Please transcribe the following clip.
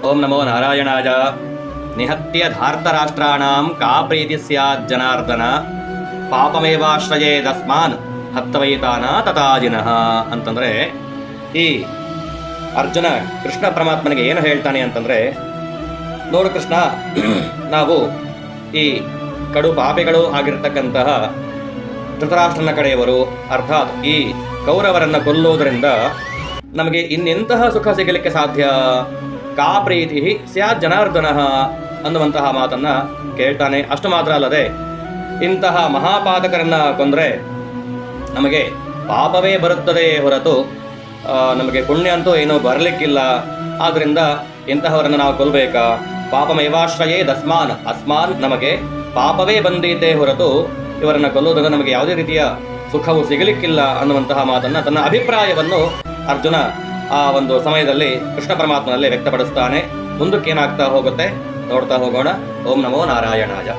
ಓಂ ನಮೋ ನಾರಾಯಣಾಯ. ನಿಹತ್ಯ ಧಾರ್ತರಾಷ್ಟ್ರಾಣಾಂ ಕಾ ಪ್ರೀತಿ ಸ್ಯಾತ್ ಜನಾರ್ದನ, ಪಾಪಮೇವಾಶ್ರಯೇದಸ್ಮಾನ್ ಹತ್ತವೈತಾನ ತಥಾಜಿನಃ ಅಂತಂದರೆ, ಈ ಅರ್ಜುನ ಕೃಷ್ಣ ಪರಮಾತ್ಮನಿಗೆ ಏನು ಹೇಳ್ತಾನೆ ಅಂತಂದರೆ, ನೋಡು ಕೃಷ್ಣ, ನಾವು ಈ ಕಡು ಪಾಪಿಗಳು ಆಗಿರ್ತಕ್ಕಂತಹ ಧೃತರಾಷ್ಟ್ರನ ಕಡೆಯವರು, ಅರ್ಥಾತ್ ಈ ಕೌರವರನ್ನು ಕೊಲ್ಲುವುದರಿಂದ ನಮಗೆ ಇನ್ನೆಂತಹ ಸುಖ ಸಿಗಲಿಕ್ಕೆ ಸಾಧ್ಯ? ಕಾ ಪ್ರೀತಿ ಸ್ಯಾತ್ ಜನಾರ್ದನ ಅನ್ನುವಂತಹ ಮಾತನ್ನ ಕೇಳ್ತಾನೆ. ಅಷ್ಟು ಮಾತ್ರ ಅಲ್ಲದೆ, ಇಂತಹ ಮಹಾಪಾತಕರನ್ನ ಕೊಂದರೆ ನಮಗೆ ಪಾಪವೇ ಬರುತ್ತದೆ ಹೊರತು ನಮಗೆ ಪುಣ್ಯ ಅಂತೂ ಏನೂ ಬರಲಿಕ್ಕಿಲ್ಲ. ಆದ್ದರಿಂದ ಇಂತಹವರನ್ನು ನಾವು ಕೊಲ್ಲಬೇಕಾ? ಪಾಪಮೇವಾಶ್ರಯೇ ದಸ್ಮಾನ್, ಅಸ್ಮಾನ್ ನಮಗೆ ಪಾಪವೇ ಬಂದೀತೆ ಹೊರತು ಇವರನ್ನು ಕೊಲ್ಲುವುದರಿಂದ ನಮಗೆ ಯಾವುದೇ ರೀತಿಯ ಸುಖವು ಸಿಗಲಿಕ್ಕಿಲ್ಲ ಅನ್ನುವಂತಹ ಮಾತನ್ನ, ತನ್ನ ಅಭಿಪ್ರಾಯವನ್ನು ಅರ್ಜುನ ಆ ಒಂದು ಸಮಯದಲ್ಲಿ ಕೃಷ್ಣ ಪರಮಾತ್ಮನಲ್ಲಿ ವ್ಯಕ್ತಪಡಿಸ್ತಾನೆ. ಮುಂದಕ್ಕೇನಾಗ್ತಾ ಹೋಗುತ್ತೆ ನೋಡ್ತಾ ಹೋಗೋಣ. ಓಂ ನಮೋ ನಾರಾಯಣಾಯ.